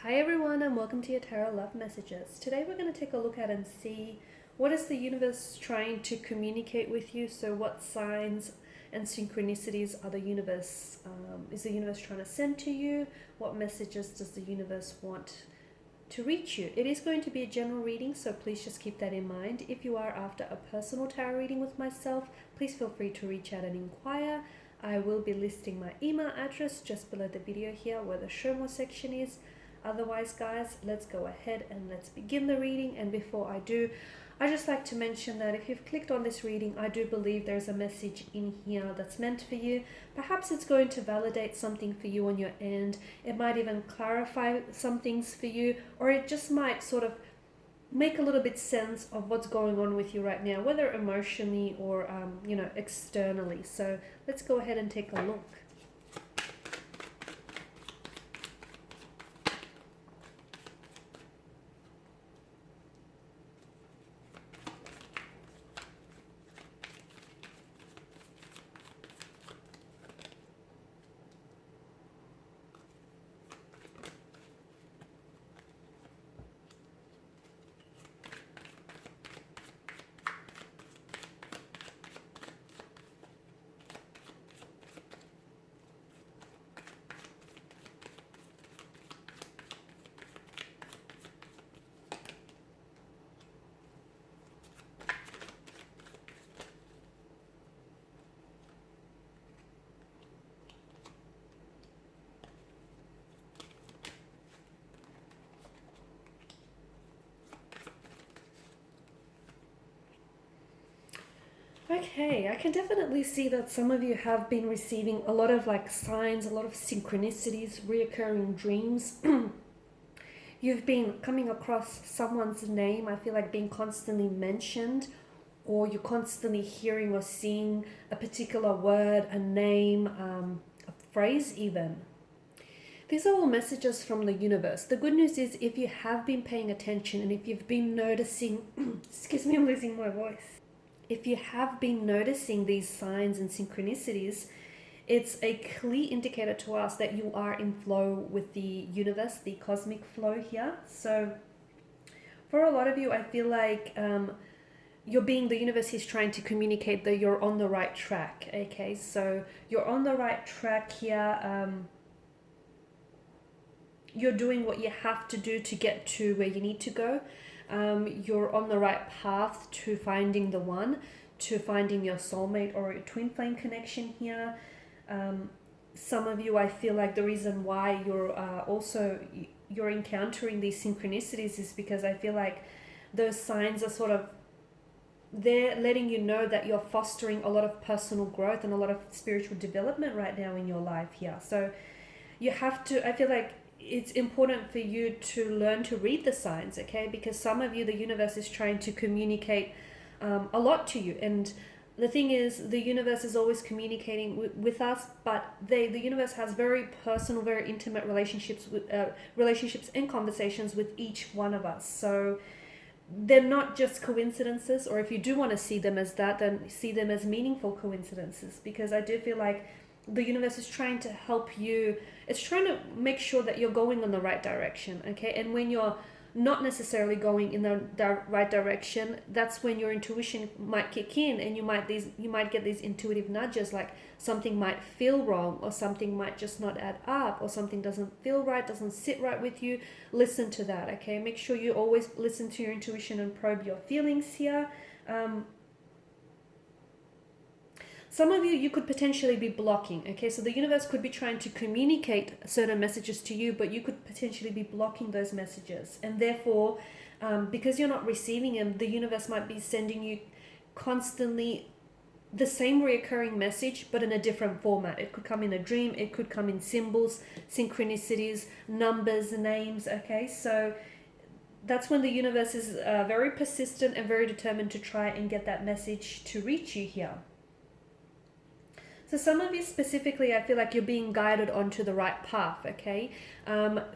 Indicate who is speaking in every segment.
Speaker 1: Hi everyone and welcome to your Tarot Love Messages. Today we're going to take a look at and see what is the universe trying to communicate with you. So what signs and synchronicities are is the universe trying to send to you? What messages does the universe want to reach you? It is going to be a general reading, so please just keep that in mind. If you are after a personal tarot reading with myself, please feel free to reach out and inquire. I will be listing my email address just below the video here where the show more section is. Otherwise, guys, let's go ahead and let's begin the reading. And before I do, I just like to mention that if you've clicked on this reading, I do believe there's a message in here that's meant for you. Perhaps it's going to validate something for you on your end. It might even clarify some things for you, or it just might sort of make a little bit sense of what's going on with you right now, whether emotionally or externally. So let's go ahead and take a look. Okay, I can definitely see that some of you have been receiving a lot of signs, a lot of synchronicities, reoccurring dreams. You've been coming across someone's name, I feel like being constantly mentioned, or you're constantly hearing or seeing a particular word, a name, a phrase even. These are all messages from the universe. The good news is if you have been paying attention and if you've been noticing, excuse me, I'm losing my voice. If you have been noticing these signs and synchronicities, it's a clear indicator to us that you are in flow with the universe, the cosmic flow here. So for a lot of you, I feel like the universe is trying to communicate that you're on the right track. Okay, so you're on the right track here. You're doing what you have to do to get to where you need to go. You're on the right path to finding the one, to finding your soulmate or your twin flame connection here. Some of you, I feel like the reason why you're encountering these synchronicities is because I feel like those signs are they're letting you know that you're fostering a lot of personal growth and a lot of spiritual development right now in your life here. So you have to, I feel like it's important for you to learn to read the signs, okay? Because some of you, the universe is trying to communicate a lot to you. And the thing is, the universe is always communicating with us, but the universe has very personal, very intimate relationships and conversations with each one of us. So they're not just coincidences, or if you do want to see them as that, then see them as meaningful coincidences, because I do feel like the universe is trying to help you. It's trying to make sure that you're going in the right direction, okay? And when you're not necessarily going in the right direction, that's when your intuition might kick in, and you might get these intuitive nudges, like something might feel wrong, or something might just not add up, or something doesn't feel right, doesn't sit right with you. Listen to that, okay? Make sure you always listen to your intuition and probe your feelings here. Some of you could potentially be blocking, okay? So the universe could be trying to communicate certain messages to you, but you could potentially be blocking those messages. And therefore, because you're not receiving them, the universe might be sending you constantly the same reoccurring message, but in a different format. It could come in a dream, it could come in symbols, synchronicities, numbers, names, okay? So that's when the universe is very persistent and very determined to try and get that message to reach you here. So some of you specifically, I feel like you're being guided onto the right path, okay?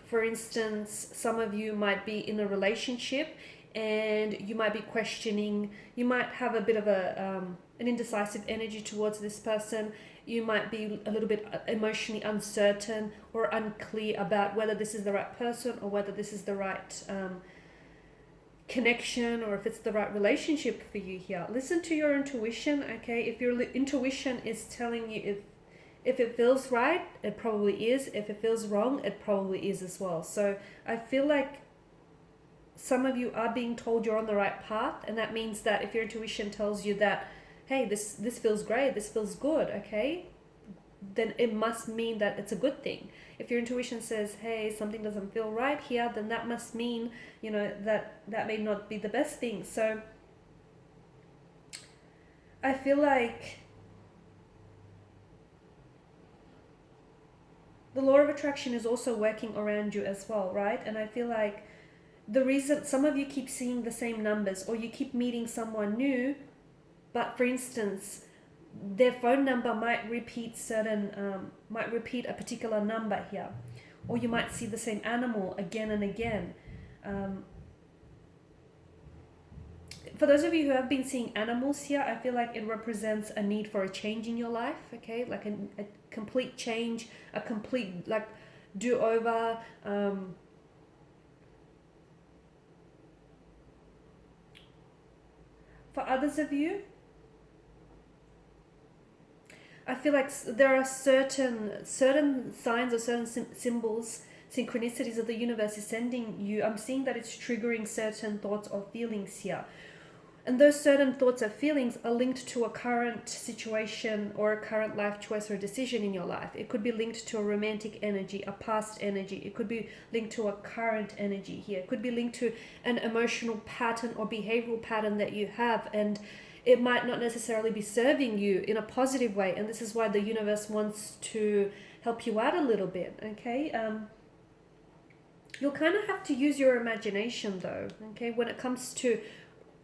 Speaker 1: For instance, some of you might be in a relationship and you might be questioning, you might have a bit of an indecisive energy towards this person, you might be a little bit emotionally uncertain or unclear about whether this is the right person or whether this is the right connection or if it's the right relationship for you here. Listen to your intuition, okay? If your intuition is telling you if it feels right, it probably is. If it feels wrong, it probably is as well. So I feel like some of you are being told you're on the right path, and that means that if your intuition tells you that, hey, this feels great, this feels good, okay, then it must mean that it's a good thing. If your intuition says, hey, something doesn't feel right here, then that must mean, that may not be the best thing. So I feel like the law of attraction is also working around you as well, right? And I feel like the reason some of you keep seeing the same numbers, or you keep meeting someone new, but for instance, their phone number might repeat a particular number here, or you might see the same animal again and again. For those of you who have been seeing animals here, I feel like it represents a need for a change in your life, okay? Like a complete change, a complete do-over. For others of you, I feel like there are certain signs or certain symbols, synchronicities of the universe is sending you. I'm seeing that it's triggering certain thoughts or feelings here. And those certain thoughts or feelings are linked to a current situation or a current life choice or decision in your life. It could be linked to a romantic energy, a past energy. It could be linked to a current energy here. It could be linked to an emotional pattern or behavioral pattern that you have, and it might not necessarily be serving you in a positive way. And this is why the universe wants to help you out a little bit, okay? You'll kind of have to use your imagination though, okay? When it comes to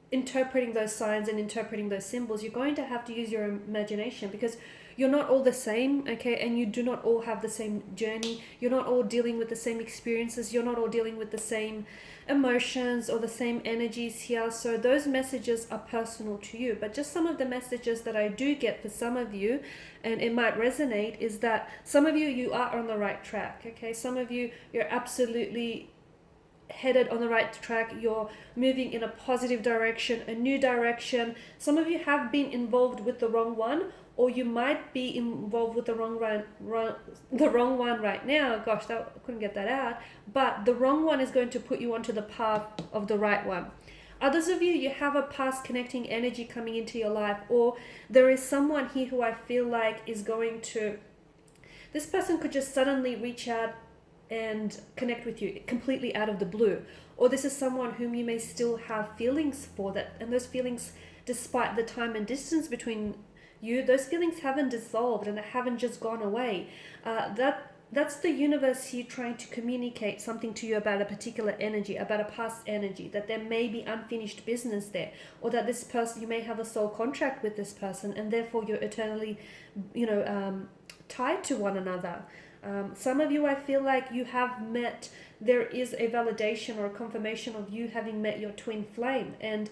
Speaker 1: interpreting those signs and interpreting those symbols, you're going to have to use your imagination, because you're not all the same, okay? And you do not all have the same journey. You're not all dealing with the same experiences. You're not all dealing with the same emotions or the same energies here. So those messages are personal to you. But just some of the messages that I do get for some of you, and it might resonate, is that some of you are on the right track, okay? Some of you, you're absolutely headed on the right track. You're moving in a positive direction, a new direction. Some of you have been involved with the wrong one, or you might be involved with the wrong one right now. Gosh, I couldn't get that out. But the wrong one is going to put you onto the path of the right one. Others of you, you have a past connecting energy coming into your life, or there is someone here who I feel like is going to, this person could just suddenly reach out and connect with you completely out of the blue. Or this is someone whom you may still have feelings for, that, and those feelings, despite the time and distance between you, those feelings haven't dissolved and they haven't just gone away. That's the universe here trying to communicate something to you about a particular energy, about a past energy, that there may be unfinished business there, or that this person, you may have a soul contract with this person, and therefore you're eternally, tied to one another. Some of you, I feel like you have met, there is a validation or a confirmation of you having met your twin flame. And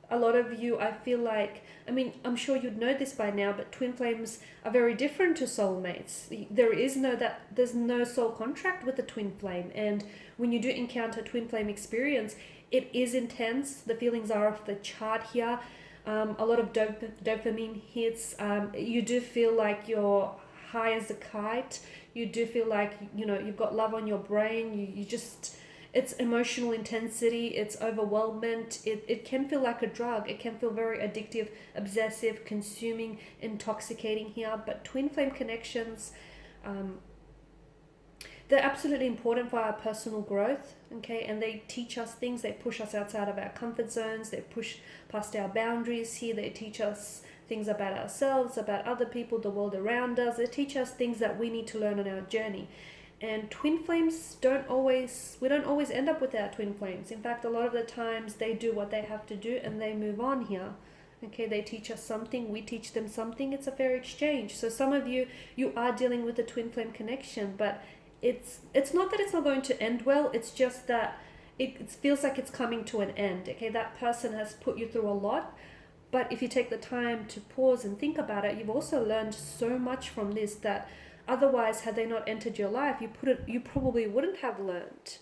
Speaker 1: a lot of you, I feel like, I'm sure you'd know this by now, but twin flames are very different to soulmates. There's no soul contract with a twin flame. And when you do encounter twin flame experience, it is intense. The feelings are off the chart here. A lot of dopamine hits. You do feel like you're high as a kite. You do feel like, you've got love on your brain. You just, it's emotional intensity, it's overwhelmment. It can feel like a drug. It can feel very addictive, obsessive, consuming, intoxicating here. But twin flame connections, they're absolutely important for our personal growth, okay? And they teach us things. They push us outside of our comfort zones. They push past our boundaries here. They teach us things about ourselves, about other people, the world around us. They teach us things that we need to learn on our journey. And twin flames we don't always end up with our twin flames. In fact, a lot of the times they do what they have to do and they move on here. Okay, they teach us something, we teach them something. It's a fair exchange. So some of you are dealing with a twin flame connection, but it's not that it's not going to end well. It's just that it feels like it's coming to an end. Okay, that person has put you through a lot. But if you take the time to pause and think about it, you've also learned so much from this that otherwise, had they not entered your life, you probably wouldn't have learned.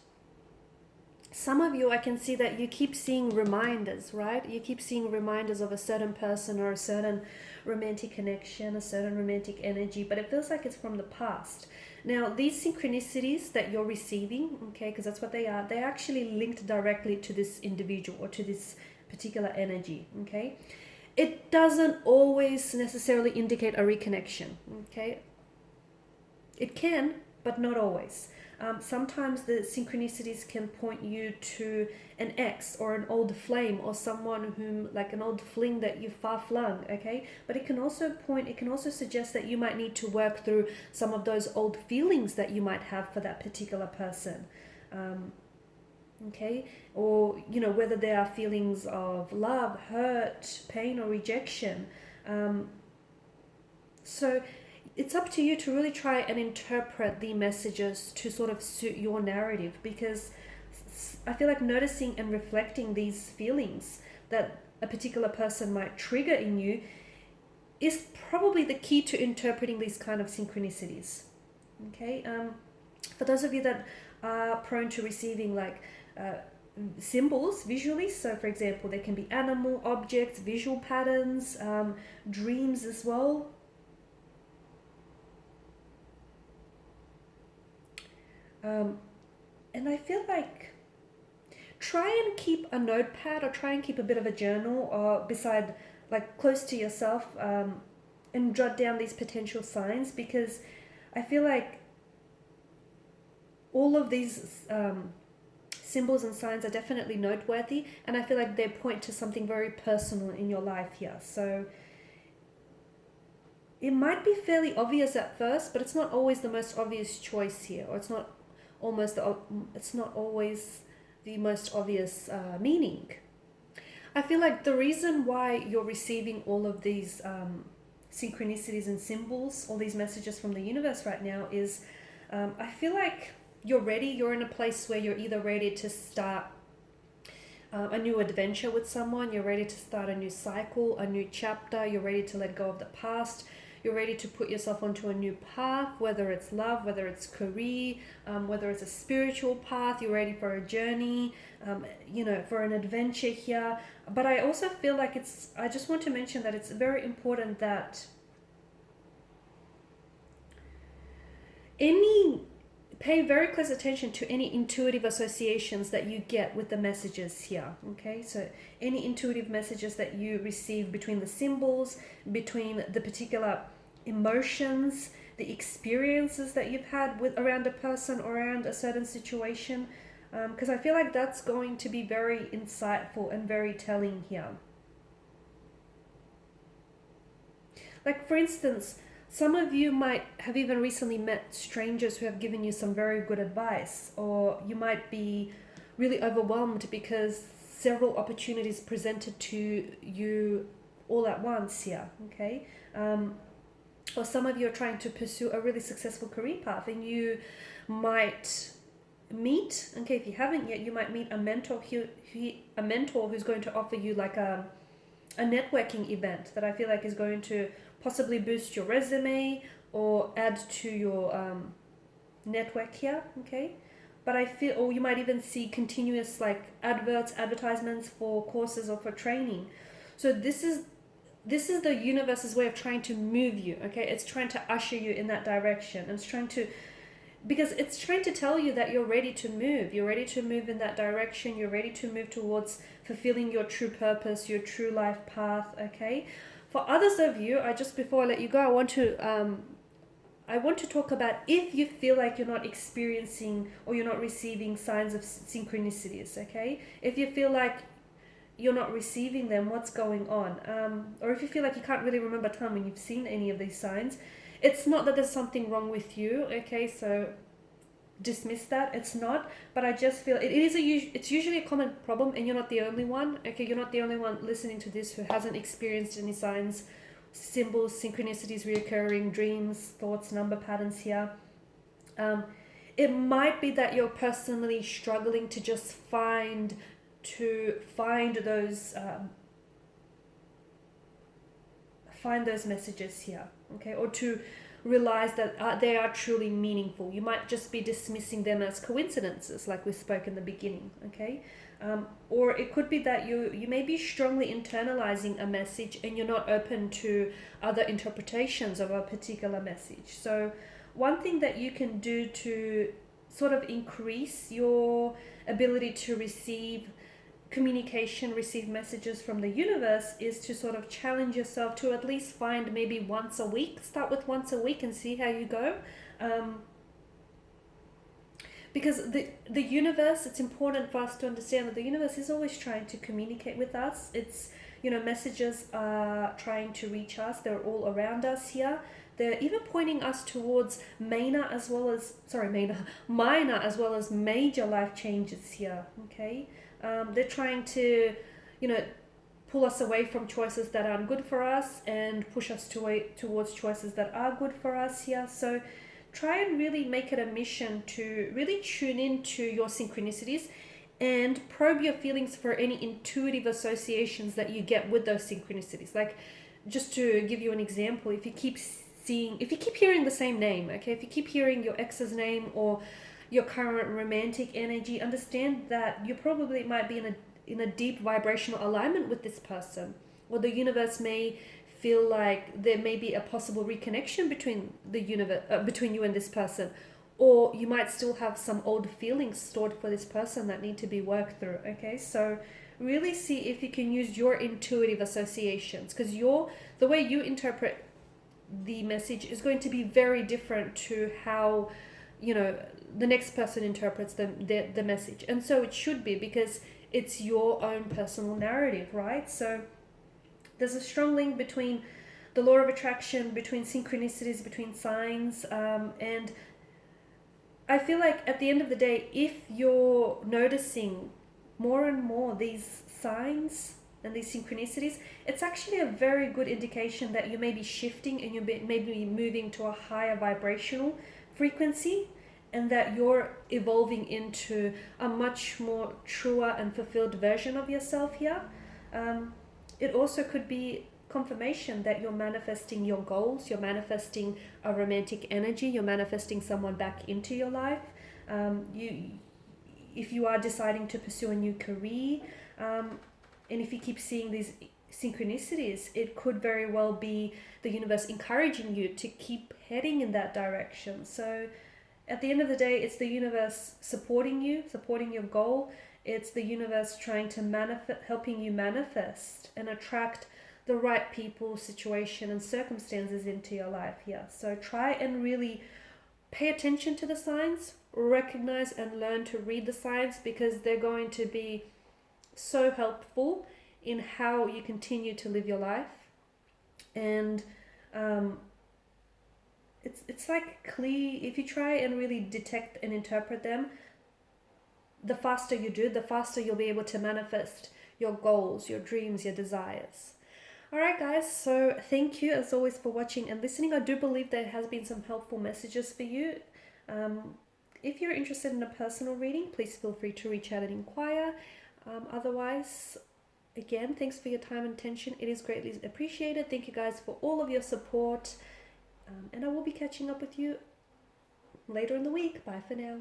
Speaker 1: Some of you, I can see that you keep seeing reminders, right? You keep seeing reminders of a certain person or a certain romantic connection, a certain romantic energy, but it feels like it's from the past. Now, these synchronicities that you're receiving, okay, because that's what they are, they're actually linked directly to this individual or to this particular energy, okay? It doesn't always necessarily indicate a reconnection, okay? It can, but not always. Sometimes the synchronicities can point you to an ex or an old flame or someone whom, like an old fling that you far flung, okay? But it can also suggest that you might need to work through some of those old feelings that you might have for that particular person. Okay, or whether there are feelings of love, hurt, pain, or rejection. So it's up to you to really try and interpret the messages to sort of suit your narrative, because I feel like noticing and reflecting these feelings that a particular person might trigger in you is probably the key to interpreting these kind of synchronicities. Okay, for those of you that are prone to receiving symbols visually, so for example, there can be animal, objects, visual patterns, dreams as well. And I feel like try and keep a notepad or try and keep a bit of a journal or beside, like close to yourself, and jot down these potential signs, because I feel like all of these symbols and signs are definitely noteworthy, and I feel like they point to something very personal in your life here. So it might be fairly obvious at first, but it's not always the most obvious choice here, or it's not always the most obvious meaning. I feel like the reason why you're receiving all of these synchronicities and symbols, all these messages from the universe right now is, I feel like you're ready. You're in a place where you're either ready to start a new adventure with someone, you're ready to start a new cycle, a new chapter, you're ready to let go of the past, you're ready to put yourself onto a new path, whether it's love, whether it's career, whether it's a spiritual path, you're ready for a journey, for an adventure here. But I also feel like I just want to mention that it's very important that pay very close attention to any intuitive associations that you get with the messages here, okay? So any intuitive messages that you receive between the symbols, between the particular emotions, the experiences that you've had around a person or around a certain situation, because I feel like that's going to be very insightful and very telling here. Like, for instance, some of you might have even recently met strangers who have given you some very good advice, or you might be really overwhelmed because several opportunities presented to you all at once here, okay? Or some of you are trying to pursue a really successful career path, and you might meet, okay, if you haven't yet, you might meet a mentor who's going to offer you like a networking event that I feel like is going to possibly boost your resume or add to your network here, okay? But I feel, or you might even see continuous like advertisements for courses or for training. So this is the universe's way of trying to move you, okay? It's trying to usher you in that direction. And because it's trying to tell you that you're ready to move. You're ready to move in that direction. You're ready to move towards fulfilling your true purpose, your true life path, okay? For others of you, before I let you go, I want to talk about if you feel like you're not experiencing or you're not receiving signs of synchronicities, okay? If you feel like you're not receiving them, what's going on? Or if you feel like you can't really remember a time when you've seen any of these signs, it's not that there's something wrong with you, okay? So dismiss that. It's not, but I just feel it's usually a common problem, and you're not the only one, okay? You're not the only one listening to this who hasn't experienced any signs, symbols, synchronicities, reoccurring dreams, thoughts, number patterns here. It might be that you're personally struggling to just find those find those messages here, okay, or to realize that they are truly meaningful. You might just be dismissing them as coincidences, like we spoke in the beginning, okay? Or it could be that you may be strongly internalizing a message and you're not open to other interpretations of a particular message. So one thing that you can do to sort of increase your ability to receive communication, receive messages from the universe, is to sort of challenge yourself to at least find maybe once a week. Start with once a week and see how you go. Because the universe, it's important for us to understand that the universe is always trying to communicate with us. It's, messages are trying to reach us. They're all around us here. They're even pointing us towards minor as well as major life changes here, okay? They're trying to, pull us away from choices that aren't good for us and push us towards choices that are good for us here. So try and really make it a mission to really tune into your synchronicities and probe your feelings for any intuitive associations that you get with those synchronicities. Like, just to give you an example, if you keep hearing the same name, okay, if you keep hearing your ex's name or your current romantic energy, understand that you probably might be in a deep vibrational alignment with this person, or the universe may feel like there may be a possible reconnection between between you and this person, or you might still have some old feelings stored for this person that need to be worked through. Okay, so really see if you can use your intuitive associations, because the way you interpret the message is going to be very different to how the next person interprets the message. And so it should be, because it's your own personal narrative, right? So there's a strong link between the law of attraction, between synchronicities, between signs, and I feel like at the end of the day, if you're noticing more and more these signs and these synchronicities, it's actually a very good indication that you may be shifting and you may be moving to a higher vibrational frequency, and that you're evolving into a much more truer and fulfilled version of yourself here. It also could be confirmation that you're manifesting your goals, you're manifesting a romantic energy, you're manifesting someone back into your life. If you are deciding to pursue a new career, and if you keep seeing these synchronicities, it could very well be the universe encouraging you to keep heading in that direction. So at the end of the day, it's the universe supporting you, supporting your goal. It's the universe trying to helping you manifest and attract the right people, situation, and circumstances into your life here. So try and really pay attention to the signs, recognize and learn to read the signs, because they're going to be so helpful in how you continue to live your life. And it's like clear. If you try and really detect and interpret them, the faster you do, the faster you'll be able to manifest your goals, your dreams, your desires. Alright guys, so thank you as always for watching and listening. I do believe there has been some helpful messages for you. If you're interested in a personal reading, please feel free to reach out and inquire. Otherwise, again, thanks for your time and attention. It is greatly appreciated. Thank you guys for all of your support. And I will be catching up with you later in the week. Bye for now.